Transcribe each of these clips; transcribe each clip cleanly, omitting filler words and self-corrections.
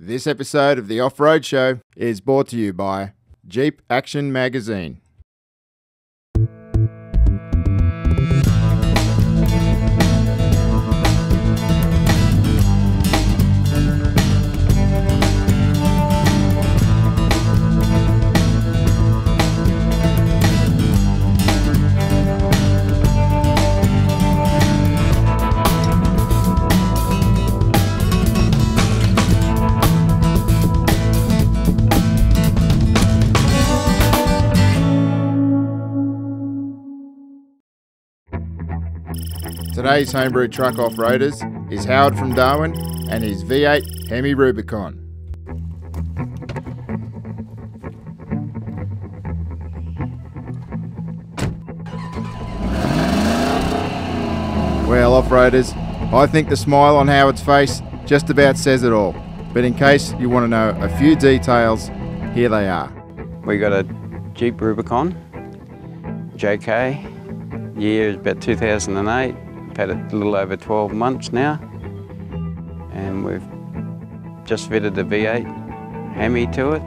This episode of the Offroad Show is brought to you by Jeep Action Magazine. Today's homebrew truck off-roaders is Howard from Darwin and his V8 Hemi Rubicon. Well, off-roaders, I think the smile on Howard's face just about says it all. But in case you want to know a few details, here they are. We got a Jeep Rubicon, JK, year is about 2008. Had it a little over 12 months now, and we've just fitted the V8 Hemi to it.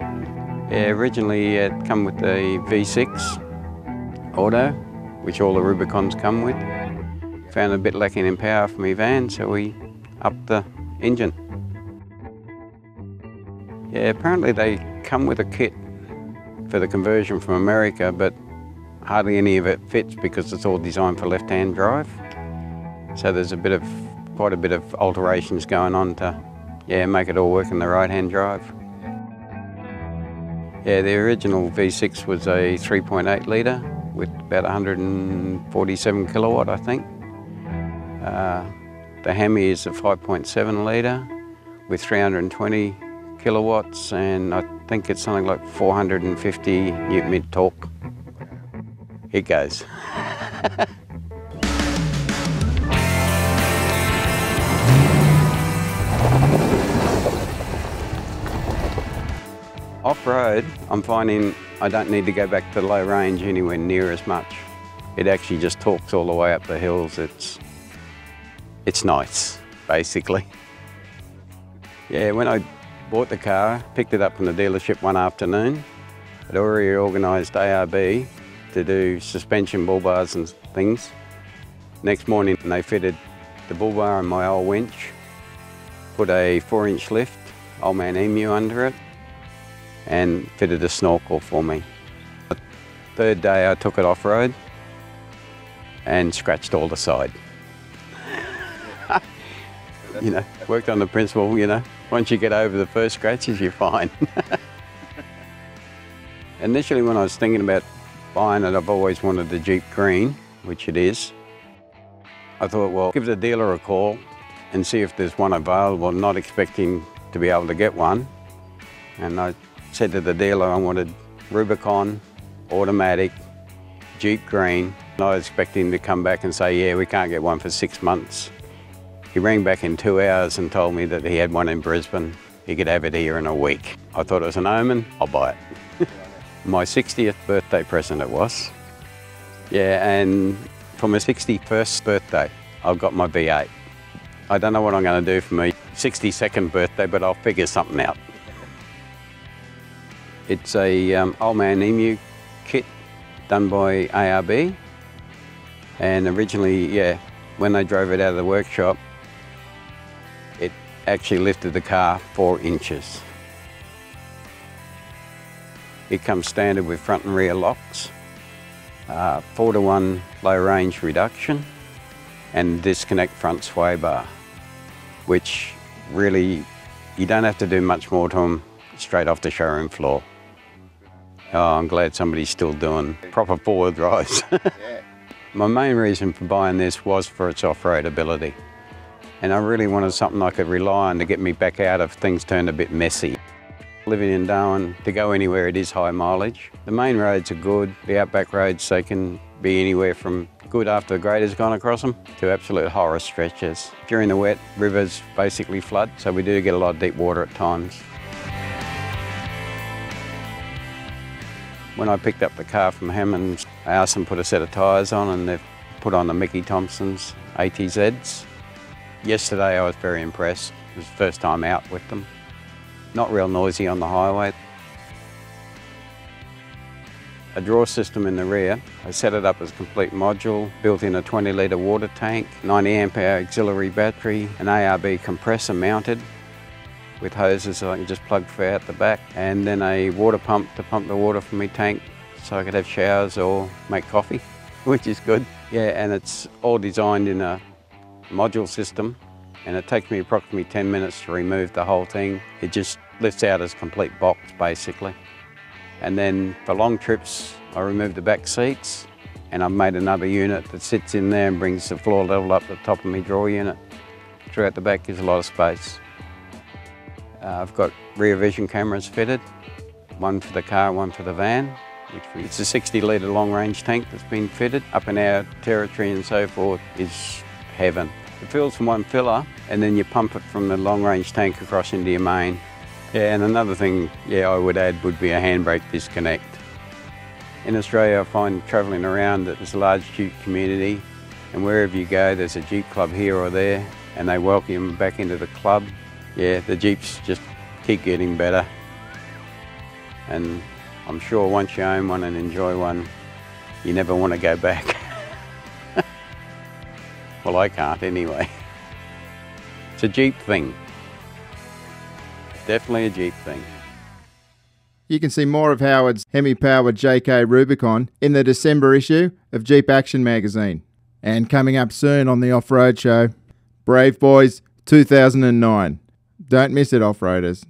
Yeah, originally it come with the V6 Auto, which all the Rubicons come with. Found a bit lacking in power for my van, so we upped the engine. Yeah, apparently they come with a kit for the conversion from America, but hardly any of it fits because it's all designed for left-hand drive. So there's quite a bit of alterations going on to, make it all work in the right-hand drive. Yeah, the original V6 was a 3.8 litre with about 147 kilowatt, I think. The Hemi is a 5.7 litre with 320 kilowatts, and I think it's something like 450 Newton-mid torque. It goes. Off-road, I'm finding I don't need to go back to low range anywhere near as much. It actually just talks all the way up the hills. It's nice, basically. Yeah, when I bought the car, picked it up from the dealership one afternoon, I'd already organised ARB to do suspension bull bars and things. Next morning they fitted the bull bar on my old winch, put a 4-inch lift, old man Emu under it, and fitted a snorkel for me. The third day I took it off-road and scratched all the side. Worked on the principle, once you get over the first scratches, you're fine. Initially when I was thinking about buying it, I've always wanted the Jeep Green, which it is. I thought, well, give the dealer a call and see if there's one available, not expecting to be able to get one. And I said to the dealer I wanted Rubicon, automatic, Jeep Green. I was expecting him to come back and say, yeah, we can't get one for 6 months. He rang back in 2 hours and told me that he had one in Brisbane. He could have it here in a week. I thought it was an omen, I'll buy it. My 60th birthday present it was. Yeah, and for my 61st birthday, I've got my V8. I don't know what I'm going to do for my 62nd birthday, but I'll figure something out. It's a old man Emu kit done by ARB, and originally, when they drove it out of the workshop, it actually lifted the car 4 inches. It comes standard with front and rear locks, 4-to-1 low range reduction, and disconnect front sway bar, which really, you don't have to do much more to them straight off the showroom floor. Oh, I'm glad somebody's still doing proper four-wheel drives. My main reason for buying this was for its off-road ability. And I really wanted something I could rely on to get me back out if things turned a bit messy. Living in Darwin, to go anywhere it is high mileage. The main roads are good. The outback roads, they can be anywhere from good after the grader's gone across them to absolute horror stretches. During the wet, rivers basically flood, so we do get a lot of deep water at times. When I picked up the car from Hammond's, I asked them to put a set of tyres on, and they've put on the Mickey Thompson's ATZs. Yesterday I was very impressed. It was the first time out with them. not real noisy on the highway. A draw system in the rear. I set it up as a complete module, built in a 20-litre water tank, 90 amp hour auxiliary battery, an ARB compressor mounted with hoses so I can just plug out the back, and then a water pump to pump the water from my tank so I could have showers or make coffee, which is good. Yeah, and it's all designed in a module system, and it takes me approximately 10 minutes to remove the whole thing. It just lifts out as a complete box basically. And then for long trips, I remove the back seats, and I've made another unit that sits in there and brings the floor level up to the top of my draw unit. Throughout the back is a lot of space. I've got rear vision cameras fitted, one for the car, one for the van. It's a 60-litre long-range tank that's been fitted. Up in our territory and so forth is heaven. It fills from one filler, and then you pump it from the long-range tank across into your main. Yeah, and another thing, I would add would be a handbrake disconnect. In Australia, I find travelling around that there's a large Jeep community, and wherever you go, there's a Jeep club here or there, and they welcome you back into the club. Yeah, the Jeeps just keep getting better. And I'm sure once you own one and enjoy one, you never want to go back. Well, I can't anyway. It's a Jeep thing. Definitely a Jeep thing. You can see more of Howard's Hemi-powered JK Rubicon in the December issue of Jeep Action magazine. And coming up soon on the Offroad Show, Brave Boys 2009. Don't miss it, off-roaders.